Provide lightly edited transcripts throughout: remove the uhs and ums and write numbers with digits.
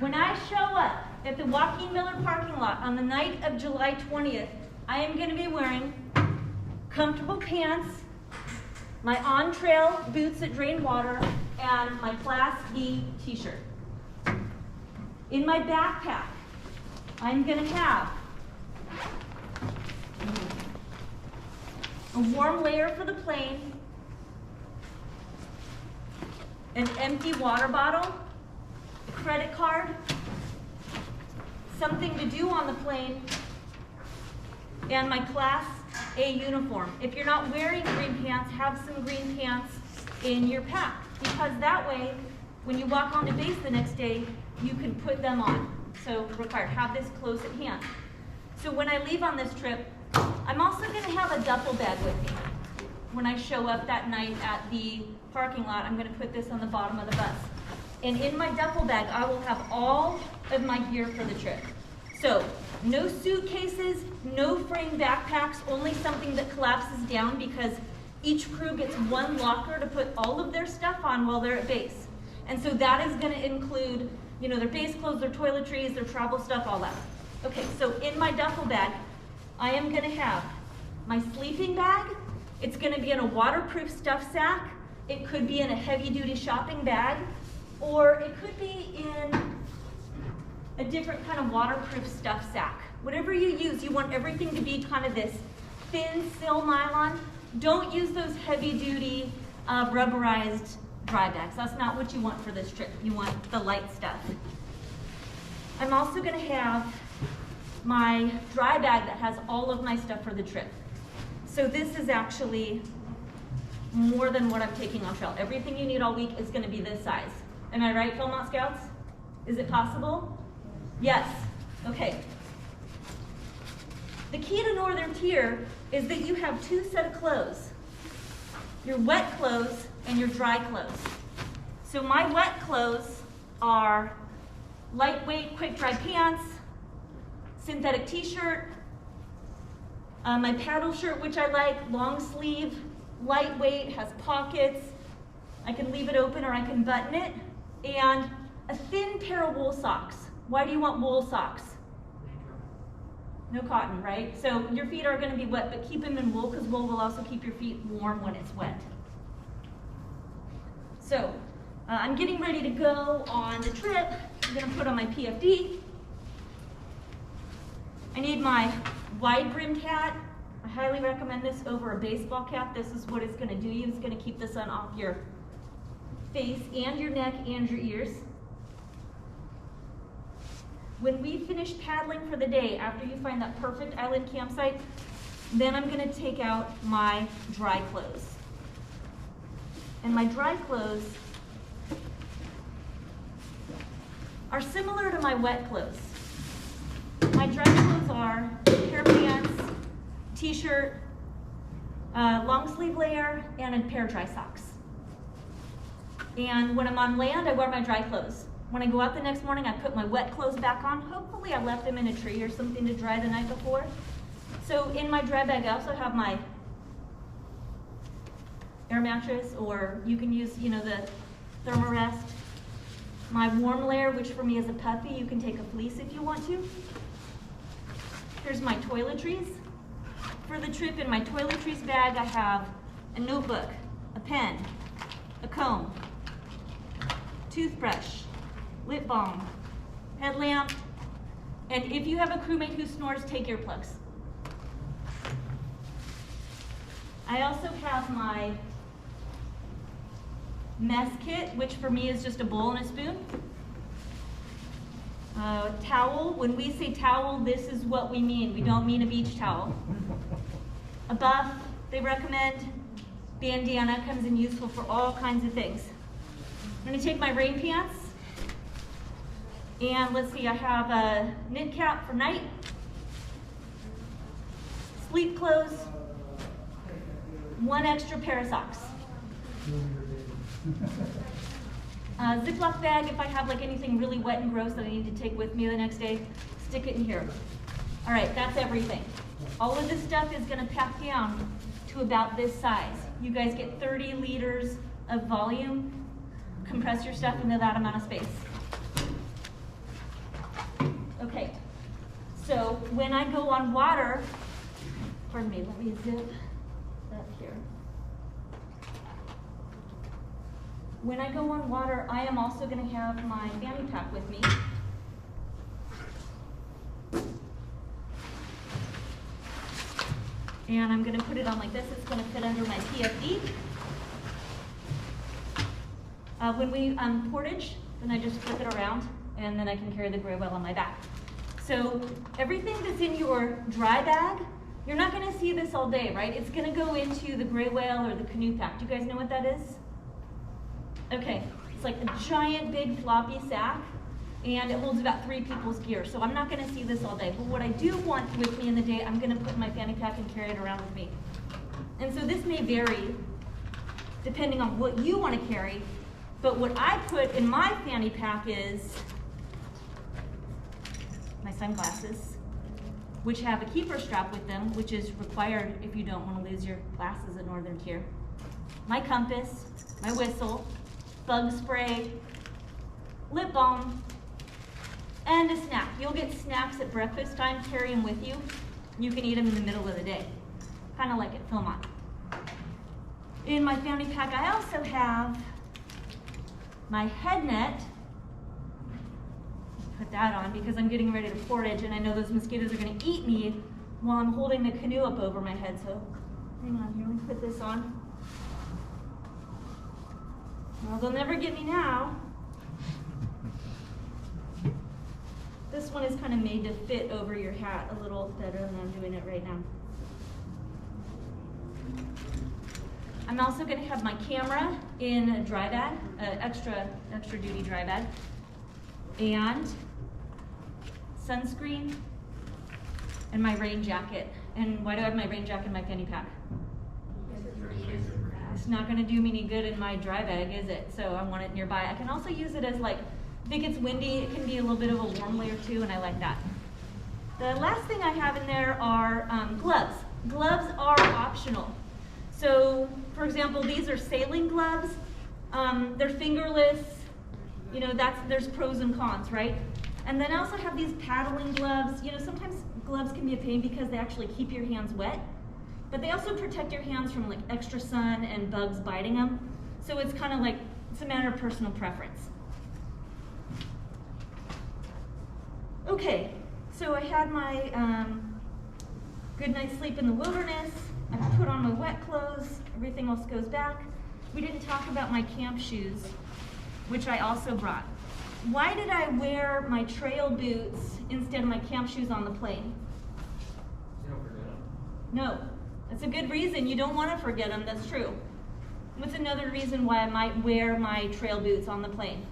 When I show up at the Joaquin Miller parking lot on the night of July 20th, I am going to be wearing comfortable pants, my on-trail boots that drain water, and my Class B t-shirt. In my backpack, I'm going to have a warm layer for the plane, an empty water bottle, a credit card, something to do on the plane, and my Class A uniform. If you're not wearing green pants, have some green pants in your pack, because that way, when you walk onto base the next day, you can put them on. So required, have this close at hand. So when I leave on this trip, I'm also going to have a duffel bag with me. When I show up that night at the parking lot, I'm going to put this on the bottom of the bus. And in my duffel bag, I will have all of my gear for the trip. So no suitcases, no frame backpacks, only something that collapses down, because each crew gets one locker to put all of their stuff on while they're at base. And so that is going to include, you know, their base clothes, their toiletries, their travel stuff, all that. Okay, so in my duffel bag, I am going to have my sleeping bag. It's going to be in a waterproof stuff sack. It could be in a heavy-duty shopping bag, or it could be in a different kind of waterproof stuff sack. Whatever you use, you want everything to be kind of this thin sil nylon. Don't use those heavy-duty rubberized dry bags. That's not what you want for this trip. You want the light stuff. I'm also going to have my dry bag that has all of my stuff for the trip. So this is actually more than what I'm taking off trail. Everything you need all week is going to be this size. Am I right, Philmont Scouts? Is it possible? Yes. Okay. The key to Northern Tier is that you have two sets of clothes. Your wet clothes and your dry clothes. So my wet clothes are lightweight, quick dry pants, synthetic t-shirt, my paddle shirt, which I like, long sleeve, lightweight, has pockets. I can leave it open or I can button it. And a thin pair of wool socks. Why do you want wool socks? No cotton, right? So your feet are going to be wet, but keep them in wool, because wool will also keep your feet warm when it's wet. So I'm getting ready to go on the trip. I'm going to put on my PFD. I need my wide-brimmed hat. I highly recommend this over a baseball cap. This is what it's going to do you. It's going to keep the sun off your face and your neck and your ears. When we finish paddling for the day, after you find that perfect island campsite, then I'm going to take out my dry clothes. And my dry clothes are similar to my wet clothes. My dry clothes are a pair of pants, t-shirt, long sleeve layer, and a pair of dry socks. And when I'm on land, I wear my dry clothes. When I go out the next morning, I put my wet clothes back on. Hopefully I left them in a tree or something to dry the night before. So in my dry bag, I also have my air mattress, or you can use, you know, the thermarest. My warm layer, which for me is a puffy. You can take a fleece if you want to. Here's my toiletries. For the trip, in my toiletries bag, I have a notebook, a pen, a comb, toothbrush, lip balm, headlamp, and if you have a crewmate who snores, take earplugs. I also have my mess kit, which for me is just a bowl and a spoon. Towel. When we say towel, this is what we mean. We don't mean a beach towel. A buff, they recommend. Bandana comes in useful for all kinds of things. I'm going to take my rain pants. And let's see, I have a knit cap for night, sleep clothes, one extra pair of socks. Ziploc bag if I have like anything really wet and gross that I need to take with me the next day, stick it in here. All right, that's everything. All of this stuff is going to pack down to about this size. You guys get 30 liters of volume. Compress your stuff into that amount of space. when I go on water, pardon me, let me zip up here. When I go on water, I am also going to have my fanny pack with me. And I'm going to put it on like this. It's going to fit under my PFD. When we portage, then I just flip it around, and then I can carry the gray whale on my back. So everything that's in your dry bag, you're not going to see this all day, right? It's going to go into the gray whale or the canoe pack. Do you guys know what that is? Okay, it's like a giant big floppy sack, and it holds about 3 people's gear. So I'm not going to see this all day. But what I do want with me in the day, I'm going to put in my fanny pack and carry it around with me. And so this may vary depending on what you want to carry. But what I put in my fanny pack is my sunglasses, which have a keeper strap with them, which is required if you don't want to lose your glasses at Northern Tier. My compass, my whistle, bug spray, lip balm, and a snack. You'll get snacks at breakfast time, carry them with you. You can eat them in the middle of the day, kind of like at Philmont. In my fanny pack, I also have my head net. Put that on because I'm getting ready to portage, and I know those mosquitoes are going to eat me while I'm holding the canoe up over my head. So hang on here, let me put this on. Well, they'll never get me now. This one is kind of made to fit over your hat a little better than I'm doing it right now. I'm also going to have my camera in a dry bag, extra duty dry bag, and sunscreen, and my rain jacket. And why do I have my rain jacket in my fanny pack? It's not going to do me any good in my dry bag, is it? So I want it nearby. I can also use it as, like, if it gets windy, it can be a little bit of a warm layer too, and I like that. The last thing I have in there are gloves. Gloves are optional. So, for example, these are sailing gloves. They're fingerless. You know, there's pros and cons, right? And then I also have these paddling gloves. You know, sometimes gloves can be a pain because they actually keep your hands wet, but they also protect your hands from like extra sun and bugs biting them. So it's kind of like, it's a matter of personal preference. Okay, so I had my good night's sleep in the wilderness. I put on my wet clothes, everything else goes back. We didn't talk about my camp shoes, which I also brought. Why did I wear my trail boots instead of my camp shoes on the plane? You don't forget them. No, that's a good reason. You don't want to forget them, that's true. What's another reason why I might wear my trail boots on the plane?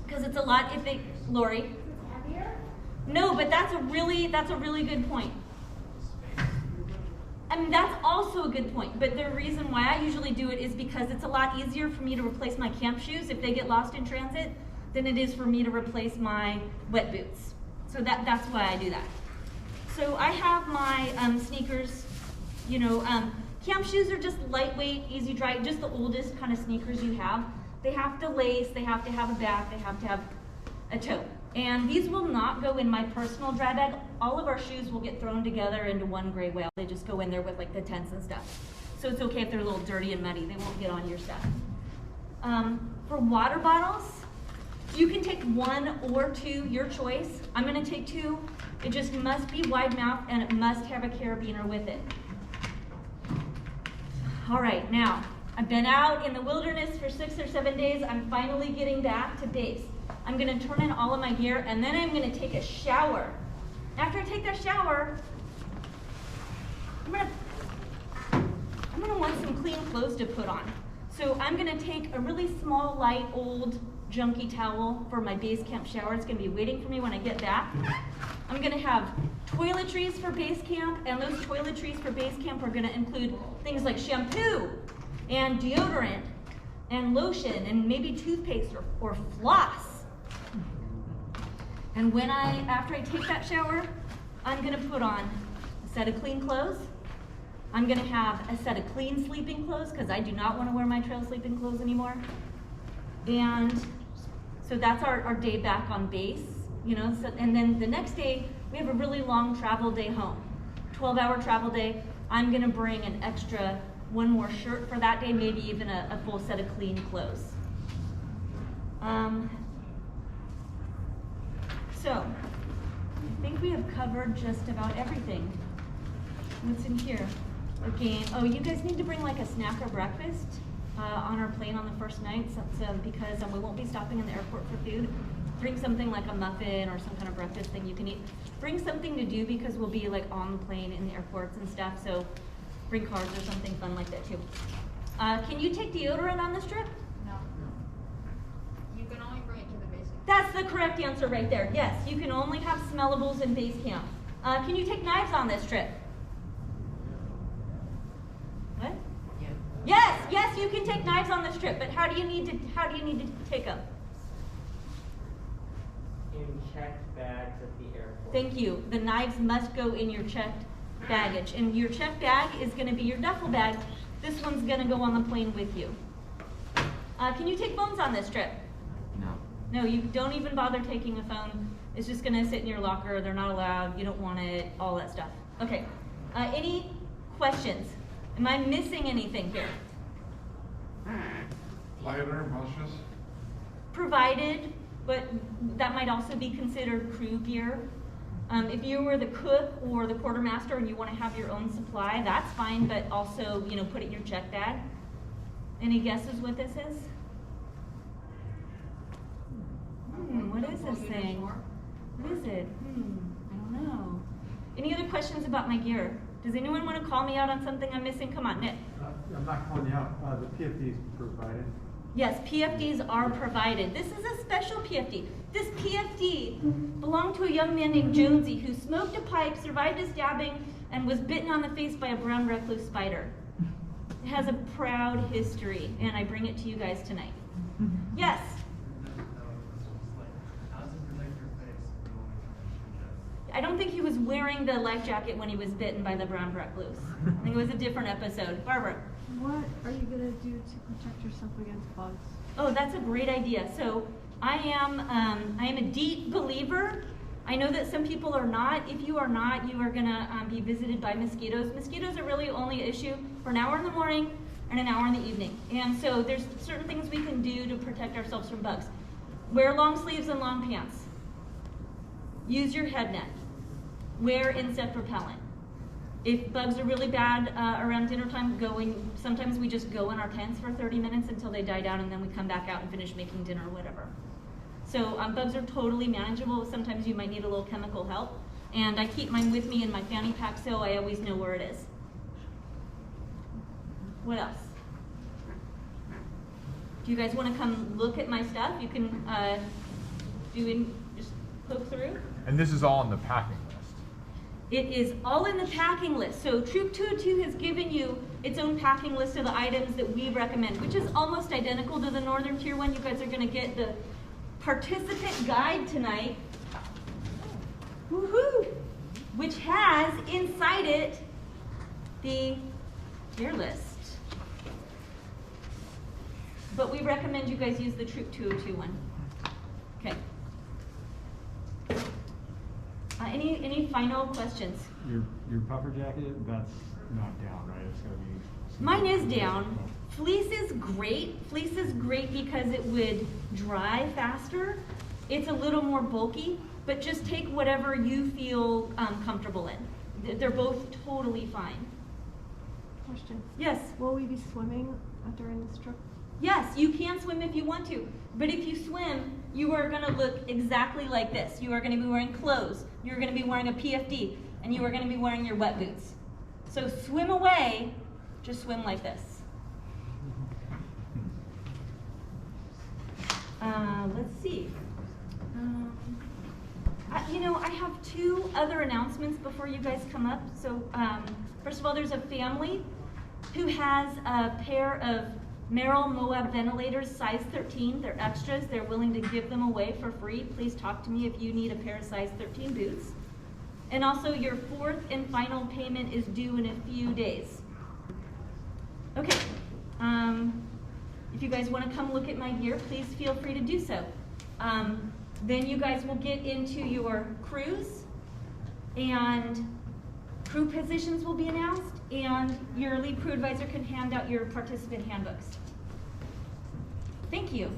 Because it's a lot, if they, Lori? It's heavier? No, but that's a really good point. I mean, that's also a good point, but the reason why I usually do it is because it's a lot easier for me to replace my camp shoes if they get lost in transit than it is for me to replace my wet boots. So that's why I do that. So I have my sneakers, you know, camp shoes are just lightweight, easy dry, just the oldest kind of sneakers you have. They have to lace, they have to have a back, they have to have a toe. And these will not go in my personal dry bag. All of our shoes will get thrown together into one gray whale. They just go in there with like the tents and stuff. So it's okay if they're a little dirty and muddy. They won't get on your stuff. For water bottles, you can take 1 or 2, your choice. I'm gonna take 2. It just must be wide mouth and it must have a carabiner with it. All right, now, I've been out in the wilderness for 6 or 7 days. I'm finally getting back to base. I'm gonna turn in all of my gear and then I'm gonna take a shower. After I take that shower, I'm gonna want some clean clothes to put on. So I'm gonna take a really small, light, old, junky towel for my base camp shower. It's gonna be waiting for me when I get back. I'm gonna have toiletries for base camp, and those toiletries for base camp are gonna include things like shampoo and deodorant and lotion and maybe toothpaste or floss. And after I take that shower, I'm gonna put on a set of clean clothes. I'm gonna have a set of clean sleeping clothes because I do not wanna wear my trail sleeping clothes anymore. And so that's our day back on base, you know. So, and then the next day, we have a really long travel day home, 12-hour travel day. I'm gonna bring an extra one more shirt for that day, maybe even a full set of clean clothes. So, I think we have covered just about everything. What's in here? A game. Oh, you guys need to bring like a snack or breakfast on our plane on the first night, because we won't be stopping in the airport for food. Bring something like a muffin or some kind of breakfast thing you can eat. Bring something to do because we'll be like on the plane in the airports and stuff, so bring cards or something fun like that too. Can you take deodorant on this trip? No. You can only bring it to the basic. That's the correct answer right there. Yes, you can only have smellables in base camp. Can you take knives on this trip? What? Yeah. Yes, you can take knives on this trip, but how do you need to take them? In checked bags at the airport. Thank you. The knives must go in your checked baggage, and your checked bag is going to be your duffel bag. This one's going to go on the plane with you. Can you take phones on this trip? No. No, you don't even bother taking a phone. It's just going to sit in your locker. They're not allowed. You don't want it. All that stuff. Okay. Any questions? Am I missing anything here? Lighter, bushes. Provided, but that might also be considered crew gear. If you were the cook or the quartermaster and you want to have your own supply, that's fine, but also, put it in your check bag. Any guesses what this is? What is this thing? What is it? I don't know. Any other questions about my gear? Does anyone want to call me out on something I'm missing? Come on, Nick. I'm not calling you out. The PFD is provided. Yes, PFDs are provided. This is a special PFD. This PFD belonged to a young man named Jonesy who smoked a pipe, survived a stabbing, and was bitten on the face by a brown recluse spider. It has a proud history, and I bring it to you guys tonight. Yes? I don't think he was wearing the life jacket when he was bitten by the brown recluse. I think it was a different episode. Barbara? What are you going to do to protect yourself against bugs? Oh, that's a great idea. So I am a deep believer. I know that some people are not. If you are not, you are going to be visited by mosquitoes. Mosquitoes are really only an issue for an hour in the morning and an hour in the evening. And so there's certain things we can do to protect ourselves from bugs. Wear long sleeves and long pants. Use your head net. Wear insect repellent. If bugs are really bad around dinner time, sometimes we just go in our tents for 30 minutes until they die down, and then we come back out and finish making dinner or whatever. So bugs are totally manageable. Sometimes you might need a little chemical help. And I keep mine with me in my fanny pack so I always know where it is. What else? Do you guys want to come look at my stuff? You can just poke through. And this is all in the packing list. It is all in the packing list. So Troop 202 has given you its own packing list of the items that we recommend, which is almost identical to the Northern Tier 1. You guys are going to get the participant guide tonight, woohoo, which has inside it the gear list. But we recommend you guys use the Troop 202 one. Okay. Any final questions? Your puffer jacket, that's not down, right? It's gonna be. Mine is down. Fleece is great. Fleece is great because it would dry faster. It's a little more bulky, but just take whatever you feel comfortable in. They're both totally fine. Question. Yes. Will we be swimming during this trip? Yes, you can swim if you want to, but if you swim, you are going to look exactly like this. You are going to be wearing clothes, you're going to be wearing a PFD, and you are going to be wearing your wet boots. So swim away, just swim like this. Let's see. I have two other announcements before you guys come up. So first of all, there's a family who has a pair of Merrill Moab ventilators, size 13. They're extras. They're willing to give them away for free. Please talk to me if you need a pair of size 13 boots. And also, your fourth and final payment is due in a few days. Okay. If you guys want to come look at my gear, please feel free to do so. Then you guys will get into your cruise. and crew positions will be announced, and your lead crew advisor can hand out your participant handbooks. Thank you.